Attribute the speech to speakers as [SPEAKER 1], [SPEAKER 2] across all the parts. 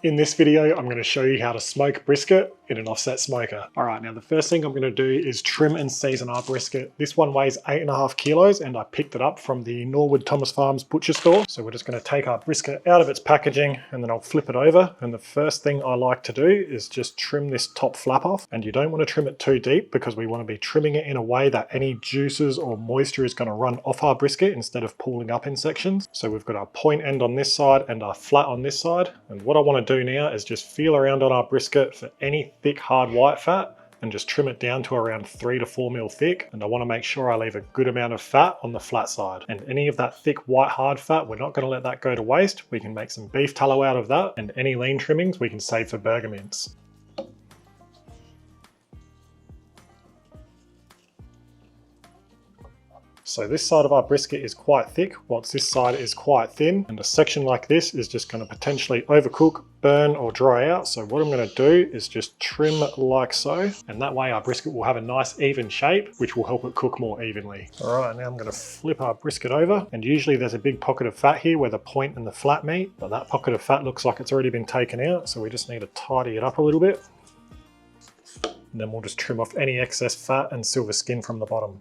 [SPEAKER 1] In this video, I'm going to show you how to smoke brisket in an offset smoker. All right, now the first thing I'm going to do is trim and season our brisket. This one weighs 8.5 kilos and I picked it up from the Norwood Thomas Farms butcher store. So we're just going to take our brisket out of its packaging and then I'll flip it over. And the first thing I like to do is just trim this top flap off. And you don't want to trim it too deep because we want to be trimming it in a way that any juices or moisture is going to run off our brisket instead of pooling up in sections. So we've got our point end on this side and our flat on this side. And what I want to do now is just feel around on our brisket for any thick hard white fat and just trim it down to around 3 to 4 mil thick. And I want to make sure I leave a good amount of fat on the flat side. And any of that thick white hard fat, we're not going to let that go to waste. We can make some beef tallow out of that, and any lean trimmings we can save for burger mince. So this side of our brisket is quite thick, whilst this side is quite thin, and a section like this is just going to potentially overcook, burn or dry out. So what I'm going to do is just trim like so, and that way our brisket will have a nice even shape, which will help it cook more evenly. All right, now I'm going to flip our brisket over, and usually there's a big pocket of fat here where the point and the flat meet, but that pocket of fat looks like it's already been taken out, so we just need to tidy it up a little bit. And then we'll just trim off any excess fat and silver skin from the bottom.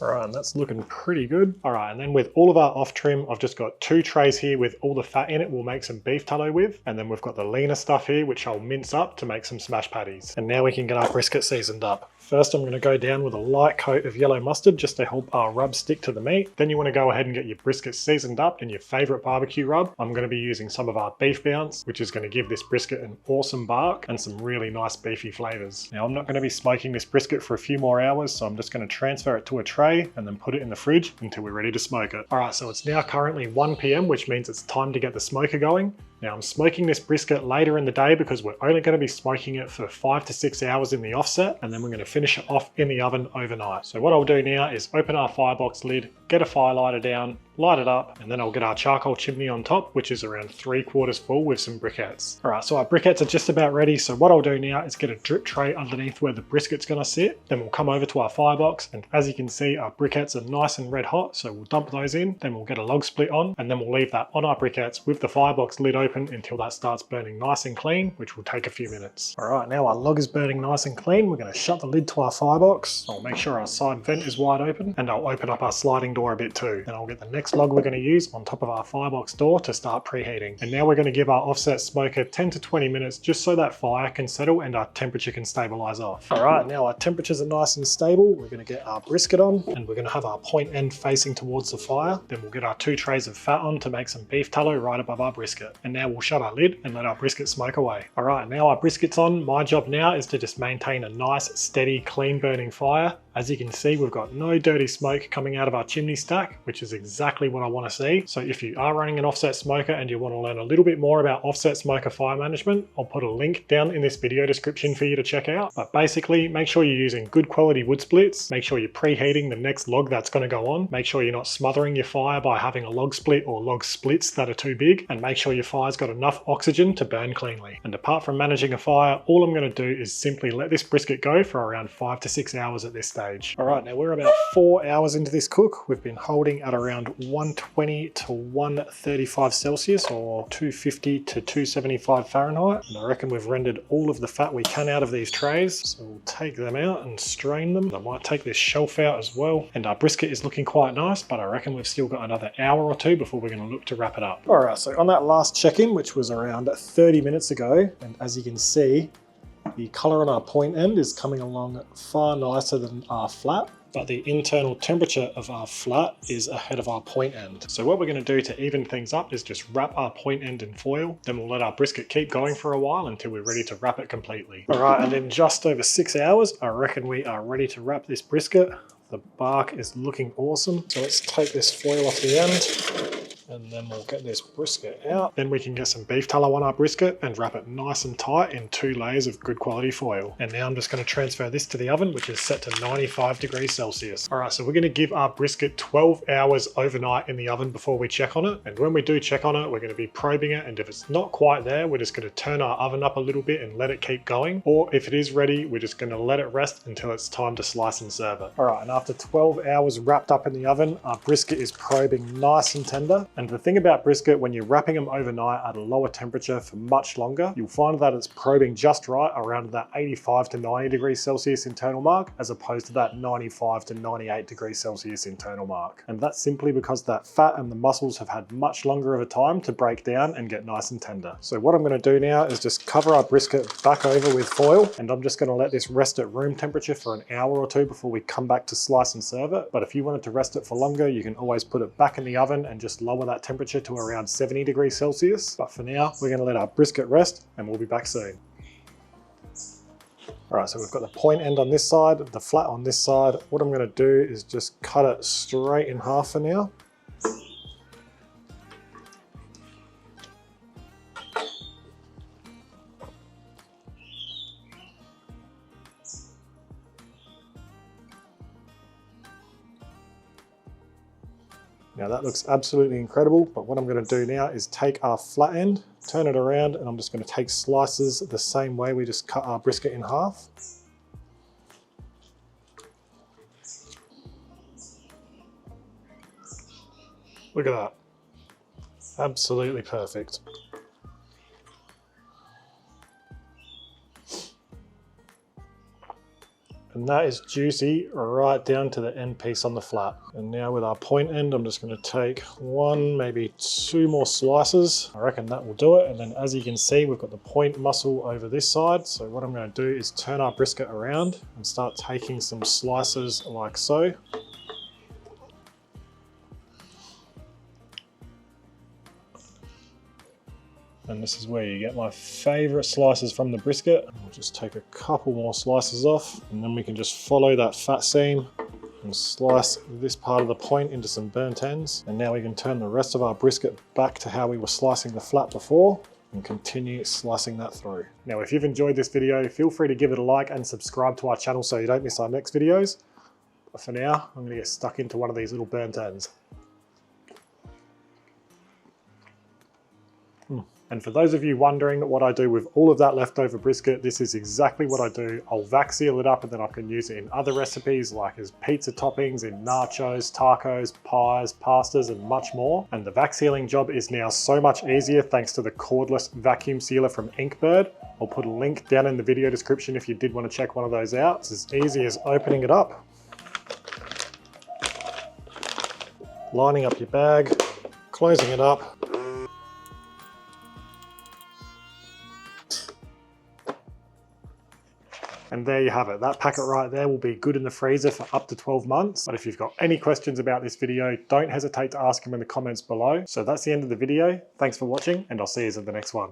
[SPEAKER 1] Alright, and that's looking pretty good. Alright, and then with all of our off trim, I've just got 2 trays here with all the fat in it we'll make some beef tallow with. And then we've got the leaner stuff here, which I'll mince up to make some smash patties. And now we can get our brisket seasoned up. First, I'm going to go down with a light coat of yellow mustard just to help our rub stick to the meat. Then you want to go ahead and get your brisket seasoned up in your favorite barbecue rub. I'm going to be using some of our beef bounce, which is going to give this brisket an awesome bark and some really nice beefy flavors. Now, I'm not going to be smoking this brisket for a few more hours, so I'm just going to transfer it to a tray and then put it in the fridge until we're ready to smoke it. All right, so it's now currently 1 p.m, which means it's time to get the smoker going. Now I'm smoking this brisket later in the day because we're only going to be smoking it for 5 to 6 hours in the offset, and then we're going to finish it off in the oven overnight. So what I'll do now is open our firebox lid, get a fire lighter down, light it up, and then I'll get our charcoal chimney on top, which is around 3/4 full with some briquettes. All right, so our briquettes are just about ready. So what I'll do now is get a drip tray underneath where the brisket's gonna sit. Then we'll come over to our firebox, and as you can see, our briquettes are nice and red hot. So we'll dump those in, then we'll get a log split on, and then we'll leave that on our briquettes with the firebox lid open until that starts burning nice and clean, which will take a few minutes. All right, now our log is burning nice and clean. We're gonna shut the lid to our firebox. I'll make sure our side vent is wide open, and I'll open up our sliding door a bit too. Then I'll get the next log we're going to use on top of our firebox door to start preheating. And now we're going to give our offset smoker 10 to 20 minutes just so that fire can settle and our temperature can stabilize off. All right, now our temperatures are nice and stable. We're going to get our brisket on, and we're going to have our point end facing towards the fire. Then we'll get our 2 trays of fat on to make some beef tallow right above our brisket. And now we'll shut our lid and let our brisket smoke away. All right, now our brisket's on. My job now is to just maintain a nice, steady, clean burning fire. As you can see, we've got no dirty smoke coming out of our chimney stack, which is exactly what I want to see. So if you are running an offset smoker and you want to learn a little bit more about offset smoker fire management, I'll put a link down in this video description for you to check out. But basically, make sure you're using good quality wood splits, make sure you're preheating the next log that's going to go on, make sure you're not smothering your fire by having a log split or log splits that are too big, and make sure your fire's got enough oxygen to burn cleanly. And apart from managing a fire, all I'm going to do is simply let this brisket go for around 5 to 6 hours at this stage. All right, now we're about 4 hours into this cook. We've been holding at around 120 to 135 Celsius or 250 to 275 Fahrenheit. And I reckon we've rendered all of the fat we can out of these trays. So we'll take them out and strain them. I might take this shelf out as well. And our brisket is looking quite nice, but I reckon we've still got another hour or 2 before we're going to look to wrap it up. All right, so on that last check-in, which was around 30 minutes ago, and as you can see, the colour on our point end is coming along far nicer than our flat, but the internal temperature of our flat is ahead of our point end. So what we're going to do to even things up is just wrap our point end in foil, then we'll let our brisket keep going for a while until we're ready to wrap it completely. All right, and in just over 6 hours, I reckon we are ready to wrap this brisket. The bark is looking awesome. So let's take this foil off the end. And then we'll get this brisket out. Then we can get some beef tallow on our brisket and wrap it nice and tight in 2 layers of good quality foil. And now I'm just going to transfer this to the oven, which is set to 95 degrees Celsius. All right, so we're going to give our brisket 12 hours overnight in the oven before we check on it. And when we do check on it, we're going to be probing it. And if it's not quite there, we're just going to turn our oven up a little bit and let it keep going. Or if it is ready, we're just going to let it rest until it's time to slice and serve it. All right, and after 12 hours wrapped up in the oven, our brisket is probing nice and tender. And And the thing about brisket, when you're wrapping them overnight at a lower temperature for much longer, you'll find that it's probing just right around that 85 to 90 degrees Celsius internal mark, as opposed to that 95 to 98 degrees Celsius internal mark. And that's simply because that fat and the muscles have had much longer of a time to break down and get nice and tender. So what I'm going to do now is just cover our brisket back over with foil, and I'm just going to let this rest at room temperature for an hour or two before we come back to slice and serve it. But if you wanted to rest it for longer, you can always put it back in the oven and just lower that temperature to around 70 degrees Celsius. But for now, we're going to let our brisket rest and we'll be back soon. All right, so we've got the point end on this side, the flat on this side. What I'm going to do is just cut it straight in half for now. Now that looks absolutely incredible, but what I'm going to do now is take our flat end, turn it around, and I'm just going to take slices the same way we just cut our brisket in half. Look at that. Absolutely perfect. And that is juicy right down to the end piece on the flat. And now with our point end, I'm just going to take one, maybe two more slices. I reckon that will do it. And then as you can see, we've got the point muscle over this side. So what I'm going to do is turn our brisket around and start taking some slices like so. And this is where you get my favorite slices from the brisket. We'll just take a couple more slices off, and then we can just follow that fat seam and slice this part of the point into some burnt ends. And now we can turn the rest of our brisket back to how we were slicing the flat before and continue slicing that through. Now, if you've enjoyed this video, feel free to give it a like and subscribe to our channel so you don't miss our next videos. But for now, I'm gonna get stuck into one of these little burnt ends. And for those of you wondering what I do with all of that leftover brisket, this is exactly what I do. I'll vac seal it up and then I can use it in other recipes like as pizza toppings, in nachos, tacos, pies, pastas, and much more. And the vac sealing job is now so much easier thanks to the cordless vacuum sealer from Inkbird. I'll put a link down in the video description if you did want to check one of those out. It's as easy as opening it up, lining up your bag, closing it up, and there you have it. That packet right there will be good in the freezer for up to 12 months. But if you've got any questions about this video, don't hesitate to ask them in the comments below. So that's the end of the video. Thanks for watching, and I'll see you in the next one.